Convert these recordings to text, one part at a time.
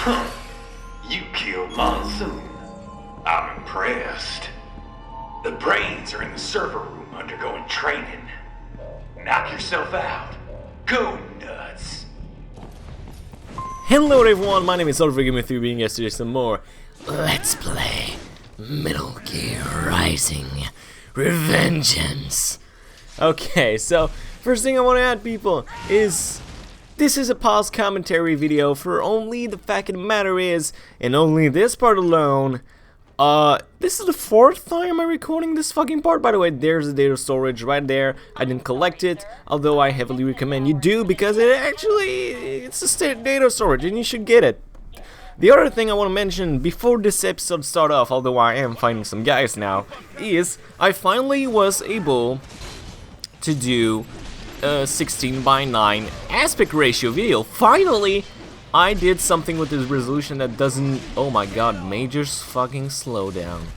You killed Monsoon. I'm impressed. The brains are in the server room undergoing training. Knock yourself out. Go nuts. Hello everyone, my name is Oliver Gaming 3 being yesterday some more Let's Play Metal Gear Rising Revengeance. Okay, so first thing I want to add, people, is this is a pause commentary video for only the fact of the matter is, and only this part alone, this is the fourth time I'm recording this fucking part. By the way, there's the data storage right there. I didn't collect it, although I heavily recommend you do, because it's a data storage and you should get it. The other thing I want to mention before this episode start off, although I am finding some guys now, is I finally was able to do a 16:9 aspect ratio video. Finally! I did something with this resolution that doesn't... Oh my god, Major's fucking slow down.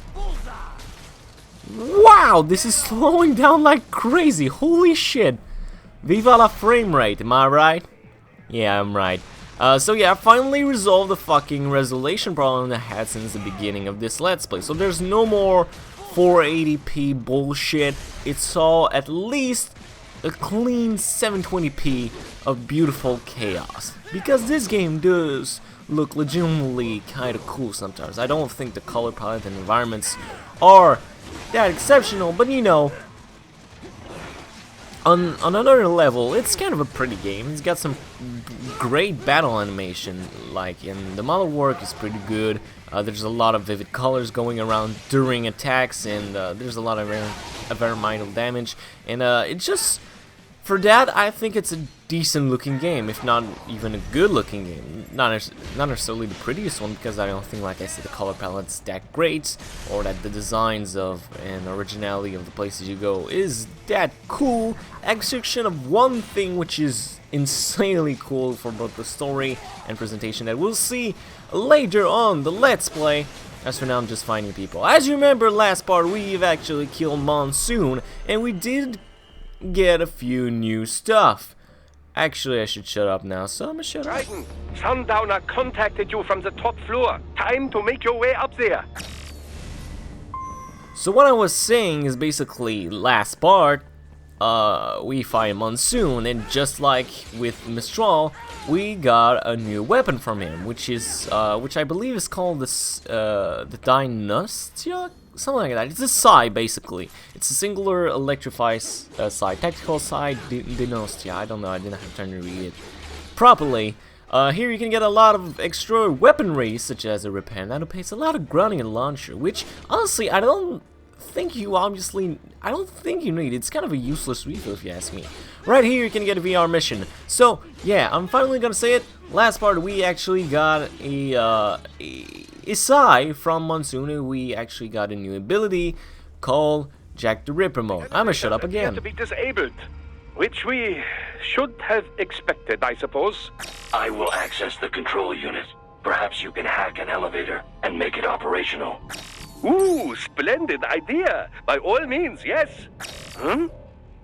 Wow, this is slowing down like crazy. Holy shit. Viva la frame rate, am I right? Yeah, I'm right. So yeah, I finally resolved the fucking resolution problem I had since the beginning of this Let's Play. So there's no more 480p bullshit. It's all at least a clean 720p of beautiful chaos, because this game does look legitimately kind of cool sometimes. I don't think the color palette and environments are that exceptional, but you know, on another level, it's kind of a pretty game. It's got some great battle animation, like, and the model work is pretty good. There's a lot of vivid colors going around during attacks, and there's a lot of environmental damage, and it just... For that, I think it's a decent looking game, if not even a good looking game. Not necessarily the prettiest one, because I don't think, like I said, the color palette's that great, or that the designs of and originality of the places you go is that cool, exception of one thing which is insanely cool for both the story and presentation that we'll see later on the Let's Play. As for now, I'm just finding people. As you remember, last part, we've actually killed Monsoon, and we did get a few new stuff. Actually, I should shut up now, so I'm gonna shut up. Raiden, Sundowner contacted you from the top floor. Time to make your way up there. So what I was saying is basically, last part, we fight Monsoon, and just like with Mistral, we got a new weapon from him, which I believe is called the Dynastia? Something like that. It's a Psy, basically. It's a singular electrified Psy. Tactical Psy Dynastia. I don't know, I didn't have time to read it properly. Here you can get a lot of extra weaponry, such as a repair nanopaste, a lot of grounding and launcher, which, honestly, I don't think you need. It's kind of a useless refill, if you ask me. Right here you can get a VR mission. So, yeah, I'm finally gonna say it. Last part, we actually got a Psy from Monsoon. We actually got a new ability called Jack the Ripper mode. I'm gonna shut up again. To be disabled, which we should have expected, I suppose. I will access the control unit. Perhaps you can hack an elevator and make it operational. Ooh, splendid idea. By all means, yes.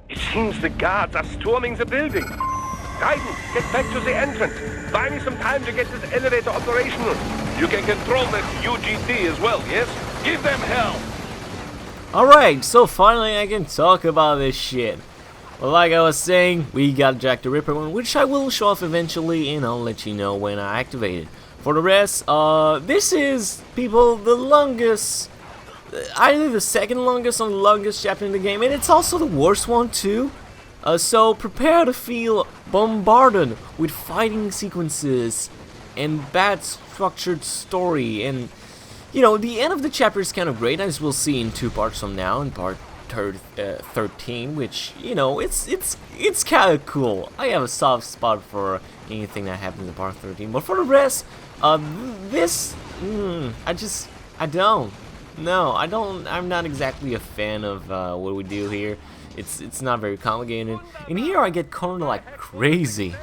It seems the guards are storming the building. Raiden, get back to the entrance. Buy me some time to get this elevator operational. You can control this UGT as well, yes? Give them hell! Alright, so finally I can talk about this shit. Well, like I was saying, we got Jack the Ripper one, which I will show off eventually, and I'll let you know when I activate it. For the rest, this is, people, the longest, either the second longest or the longest chapter in the game, and it's also the worst one too. So prepare to feel bombarded with fighting sequences and bad structured story, and you know, the end of the chapter is kind of great, as we'll see in 2 parts from now, in part 13, which, you know, it's kind of cool. I have a soft spot for anything that happens in part 13, but for the rest, this, I don't. No, I don't. I'm not exactly a fan of what we do here. It's not very complicated. And here I get cornered like crazy.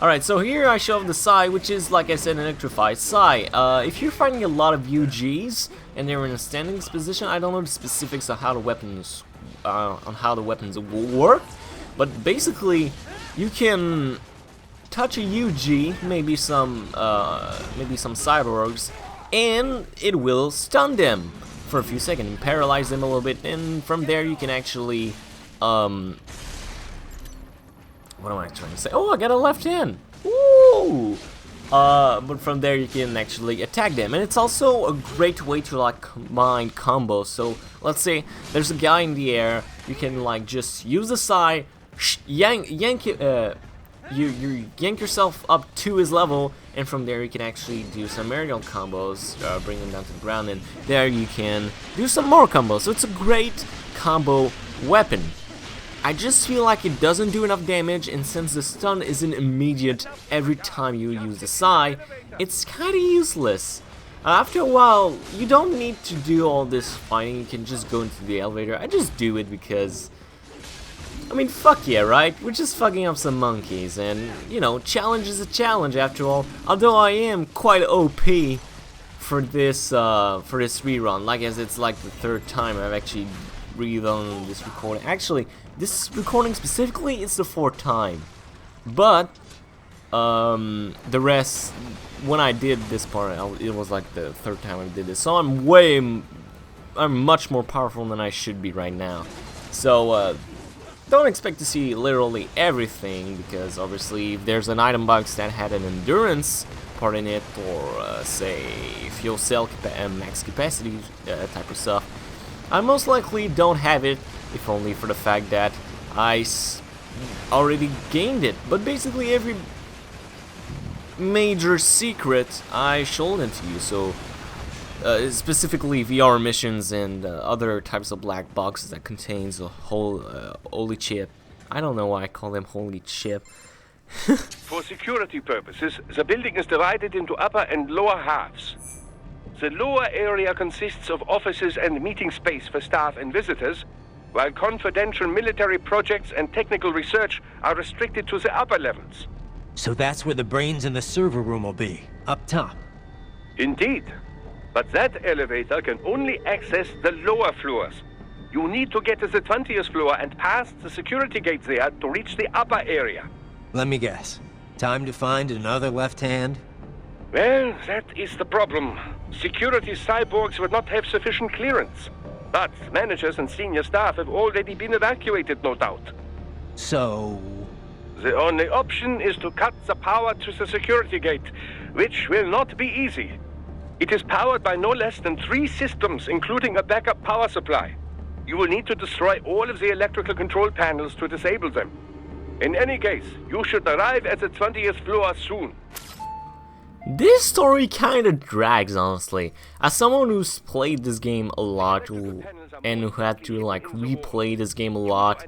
Alright, so here I show the Psy, which is, like I said, an electrified Psy. If you're fighting a lot of UGs and they're in a standing position, I don't know the specifics of how the weapons work, but basically you can touch a UG, maybe some cyborgs, and it will stun them for a few seconds and paralyze them a little bit, and from there you can actually what am I trying to say? Oh, I got a left hand. Woo! But from there you can actually attack them, and it's also a great way to like combine combos. So let's say there's a guy in the air, you can like just use the side, yank you yank yourself up to his level, and from there you can actually do some aerial combos, bring them down to the ground, and there you can do some more combos. So it's a great combo weapon. I just feel like it doesn't do enough damage, and since the stun isn't immediate every time you use the Psy, it's kinda useless. After a while, you don't need to do all this fighting, you can just go into the elevator. I just do it because, I mean, fuck yeah, right? We're just fucking up some monkeys, and, you know, challenge is a challenge after all. Although I am quite OP for this rerun, like as it's like the third time I've actually redone this recording. Actually, this recording specifically is the fourth time, but the rest, when I did this part, it was like the third time I did this. So I'm much more powerful than I should be right now. So don't expect to see literally everything, because obviously if there's an item box that had an endurance part in it, or say fuel cell max capacity type of stuff, I most likely don't have it, if only for the fact that I already gained it. But basically every major secret I showed it to you, so specifically VR missions and other types of black boxes that contains a whole holy chip. I don't know why I call them holy chip. For security purposes, the building is divided into upper and lower halves. The lower area consists of offices and meeting space for staff and visitors, while confidential military projects and technical research are restricted to the upper levels. So that's where the brains in the server room will be, up top. Indeed. But that elevator can only access the lower floors. You need to get to the 20th floor and pass the security gates there to reach the upper area. Let me guess. Time to find another left hand? Well, that is the problem. Security cyborgs would not have sufficient clearance. But managers and senior staff have already been evacuated, no doubt. So... The only option is to cut the power to the security gate, which will not be easy. It is powered by no less than 3 systems, including a backup power supply. You will need to destroy all of the electrical control panels to disable them. In any case, you should arrive at the 20th floor soon. This story kinda drags, honestly. As someone who's played this game a lot, and who had to like replay this game a lot,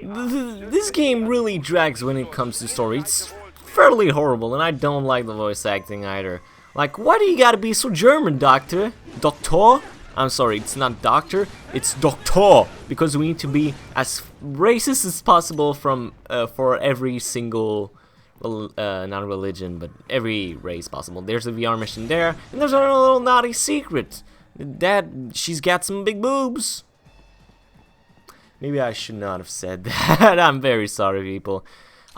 this game really drags when it comes to story. It's fairly horrible, and I don't like the voice acting either. Like, why do you gotta be so German, Doctor? Doctor? I'm sorry, it's not Doctor, it's Doctor, because we need to be as racist as possible from for every single, not religion, but every race possible. There's a VR mission there, and there's a little naughty secret that she's got some big boobs. Maybe I should not have said that. I'm very sorry, people.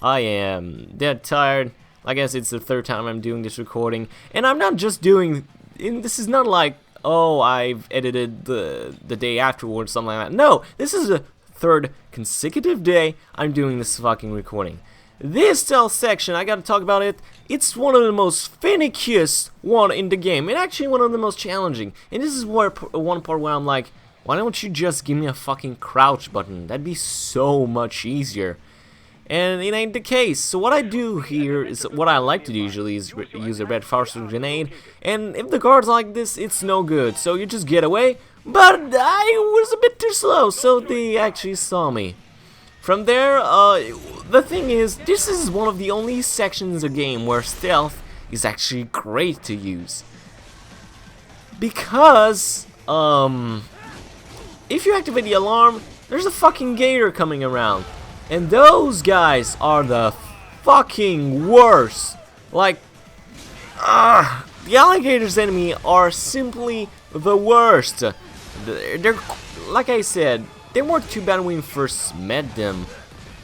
I am dead tired. I guess it's the third time I'm doing this recording, and I'm not just doing. This is not like, oh, I've edited the day afterwards, something like that. No, this is the third consecutive day I'm doing this fucking recording. This stealth section, I gotta talk about it. It's one of the most finickiest one in the game, and actually one of the most challenging. And this is where one part where I'm like, why don't you just give me a fucking crouch button? That'd be so much easier. And it ain't the case. So what I do here is, what I like to do usually is use a red phosphor grenade. And if the guard's like this, it's no good. So you just get away. But I was a bit too slow, so they actually saw me. From there, the thing is, this is one of the only sections of the game where stealth is actually great to use. Because, if you activate the alarm, there's a fucking gator coming around. And those guys are the fucking worst. Like, the alligators enemy are simply the worst. They're, like I said, they weren't too bad when we first met them.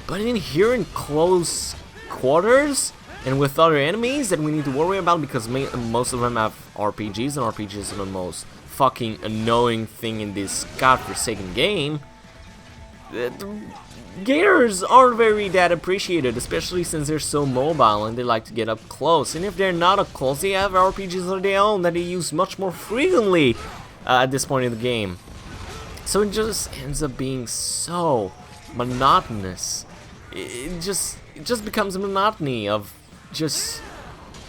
But in here in close quarters, And with other enemies that we need to worry about, because most of them have RPGs, and RPGs are the most fucking annoying thing in this godforsaken game, gators aren't very that appreciated, especially since they're so mobile and they like to get up close. And if they're not up close, they have RPGs of their own that they use much more frequently at this point in the game. So it just ends up being so monotonous. It just becomes a monotony of just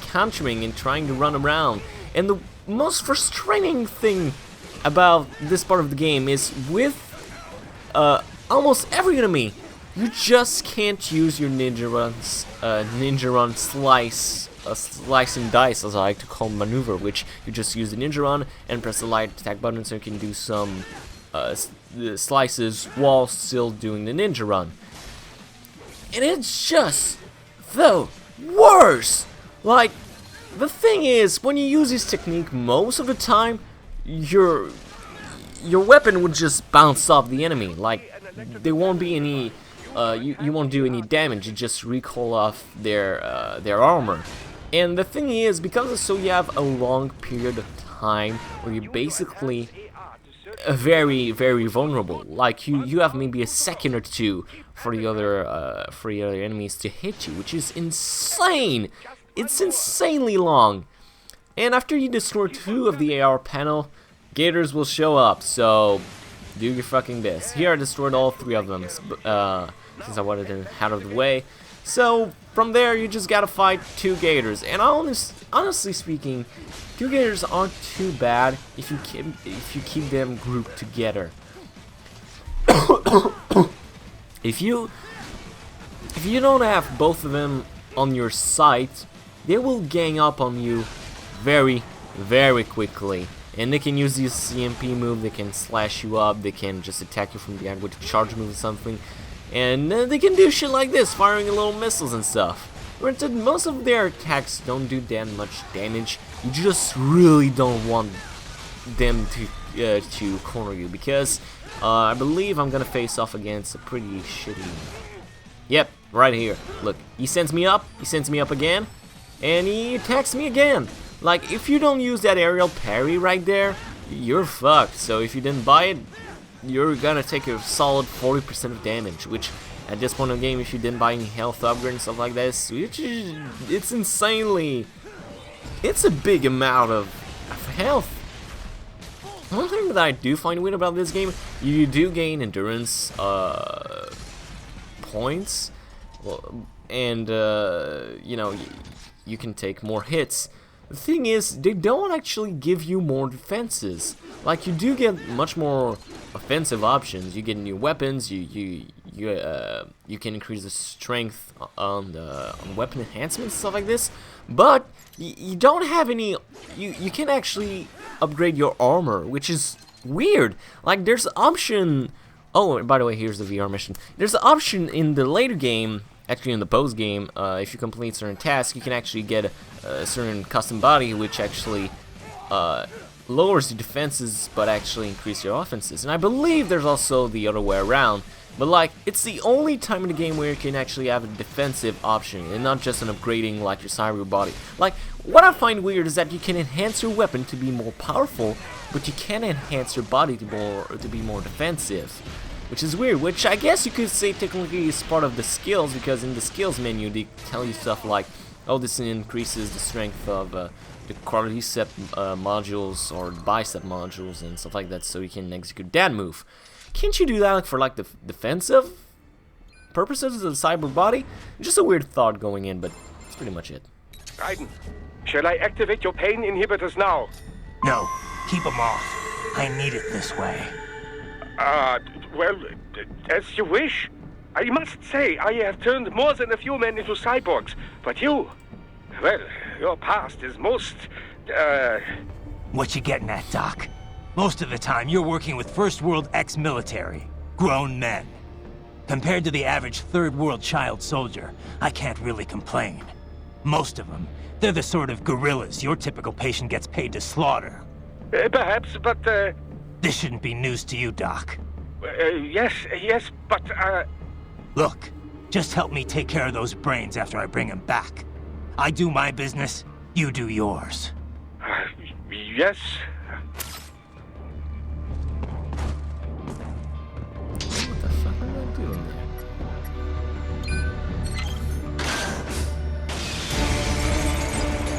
countering and trying to run around. And the most frustrating thing about this part of the game is with almost every enemy, you just can't use your ninja run slice and dice, as I like to call maneuver, which you just use the ninja run and press the light attack button so you can do some slices while still doing the ninja run. And it's just the worst. Like, the thing is, when you use this technique, most of the time, your weapon would just bounce off the enemy. Like, there won't be any, you won't do any damage. You just recoil off their armor. And the thing is, because so you have a long period of time where you basically very, very vulnerable. Like you have maybe a second or two for the other enemies to hit you, which is insane. It's insanely long. And after you destroy 2 of the AR panel, gators will show up. So do your fucking best. Here I destroyed all 3 of them since I wanted them out of the way. So from there you just gotta fight 2 gators. And honestly speaking, 2 gators aren't too bad if you keep them grouped together. If you don't have both of them on your sight, they will gang up on you very, very quickly. And they can use this CMP move, they can slash you up, they can just attack you from behind with a charge move or something. And they can do shit like this, firing little missiles and stuff. Granted, most of their attacks don't do that much damage. You just really don't want them to corner you, because I believe I'm gonna face off against a pretty shitty... Yep, right here. Look, he sends me up again, and he attacks me again. Like, if you don't use that aerial parry right there, you're fucked. So if you didn't buy it, you're gonna take a solid 40% of damage, which at this point in the game, if you didn't buy any health upgrade and stuff like this, it's insanely... It's a big amount of health. One thing that I do find weird about this game, you do gain endurance points, and you know, you can take more hits. The thing is, they don't actually give you more defenses. Like, you do get much more offensive options. You get new weapons. You can increase the strength on weapon enhancements, stuff like this. But you don't have any. You can actually upgrade your armor, which is weird. Like, there's an option. Oh, and by the way, here's the VR mission. There's an option in the later game. Actually, in the post game, if you complete certain tasks, you can actually get a certain custom body, which actually lowers your defenses, but actually increase your offenses. And I believe there's also the other way around. But like, it's the only time in the game where you can actually have a defensive option, and not just an upgrading like your cyber body. Like, what I find weird is that you can enhance your weapon to be more powerful, but you can't enhance your body to be more defensive. Which is weird, which I guess you could say technically is part of the skills, because in the skills menu they tell you stuff like, oh, this increases the strength of the quadricep modules or bicep modules and stuff like that, so you can execute that move. Can't you do that for like the defensive purposes of the cyber body? Just a weird thought going in, but that's pretty much it. Raiden, shall I activate your pain inhibitors now? No, keep them off. I need it this way. Well, as you wish. I must say, I have turned more than a few men into cyborgs, but you, well, your past is most, What you getting at, Doc? Most of the time, you're working with First World ex-military, grown men. Compared to the average Third World child soldier, I can't really complain. Most of them, they're the sort of guerrillas your typical patient gets paid to slaughter. Perhaps, but, This shouldn't be news to you, Doc. yes, but, Look, just help me take care of those brains after I bring them back. I do my business, you do yours. Yes. What the fuck am I doing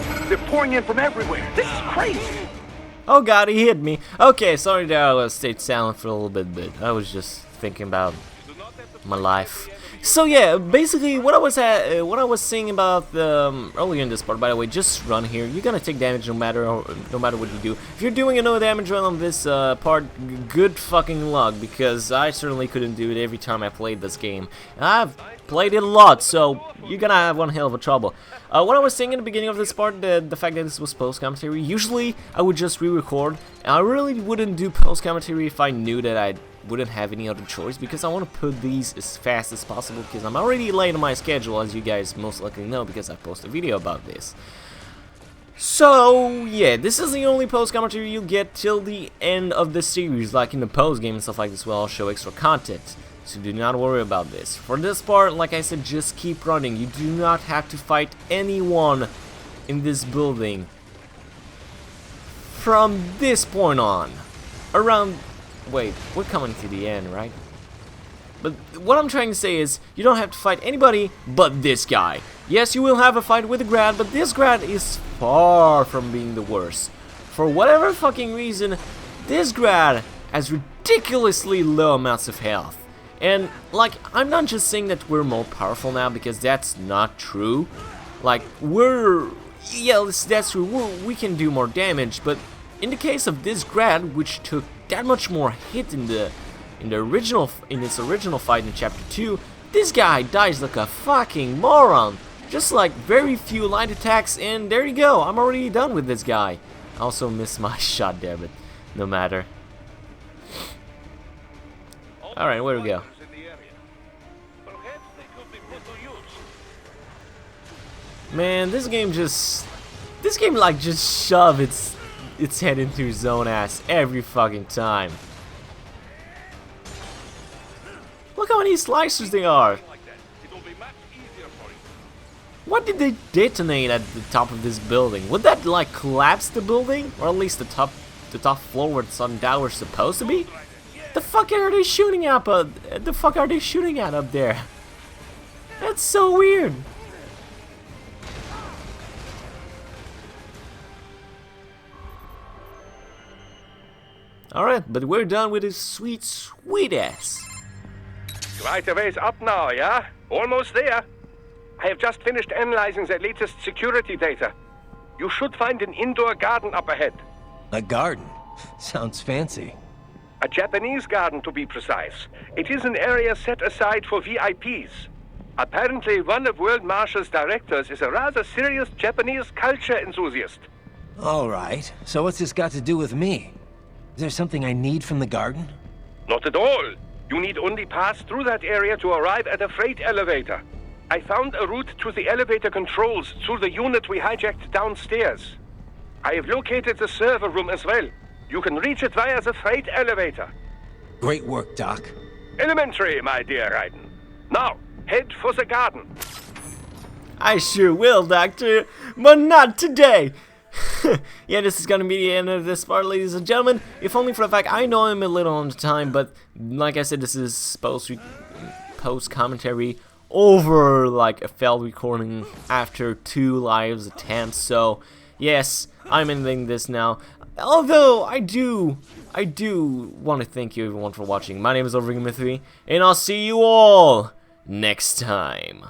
there? They're pouring in from everywhere. This is crazy. Oh god, he hit me. Okay, sorry that I stayed silent for a little bit, but I was just thinking about my life. So yeah, basically what I was saying about earlier in this part. By the way, just run here. You're gonna take damage no matter what you do. If you're doing a no damage run on this part, good fucking luck, because I certainly couldn't do it every time I played this game. And I've played it a lot, so you're gonna have one hell of a trouble. What I was saying in the beginning of this part, the fact that this was post commentary. Usually I would just re-record, and I really wouldn't do post commentary if I knew that I wouldn't have any other choice, because I want to put these as fast as possible, because I'm already late on my schedule, as you guys most likely know, because I posted a video about this. So yeah, this is the only post commentary you'll get till the end of the series. Like in the post game and stuff like this, where I'll show extra content, so do not worry about this. For this part, like I said, just keep running. You do not have to fight anyone in this building from this point on. Wait, we're coming to the end, right? But what I'm trying to say is, you don't have to fight anybody but this guy. Yes, you will have a fight with the Grad, but this Grad is far from being the worst. For whatever fucking reason, this Grad has ridiculously low amounts of health. And, like, I'm not just saying that we're more powerful now, because that's not true. Like, that's true, we can do more damage, but in the case of this Grad, which took that much more hit in its original fight in chapter 2, this guy dies like a fucking moron. Just like very few light attacks, and there you go, I'm already done with this guy. I also missed my shot there, but no matter. Alright, where do we go? Man, this game like just shove its head into its own ass every fucking time. Look how many slicers there are. What did they detonate at the top of this building? Would that like collapse the building, or at least the top floor where the Sun Tower's supposed to be? The fuck are they shooting at? The fuck are they shooting at up there? That's so weird. Alright, but we're done with his sweet, sweet ass. Right a ways up now, yeah? Almost there. I have just finished analyzing the latest security data. You should find an indoor garden up ahead. A garden? Sounds fancy. A Japanese garden, to be precise. It is an area set aside for VIPs. Apparently, one of World Marshall's directors is a rather serious Japanese culture enthusiast. Alright, so what's this got to do with me? Is there something I need from the garden? Not at all. You need only pass through that area to arrive at a freight elevator. I found a route to the elevator controls through the unit we hijacked downstairs. I have located the server room as well. You can reach it via the freight elevator. Great work, Doc. Elementary, my dear Raiden. Now, head for the garden. I sure will, Doctor, but not today. Yeah, this is gonna be the end of this part, ladies and gentlemen. If only for the fact I know I'm a little on the time, but like I said, this is supposed to be post commentary over like a failed recording after 2 lives attempts. So yes, I'm ending this now. Although I do want to thank you everyone for watching. My name is Overgaming3, and I'll see you all next time.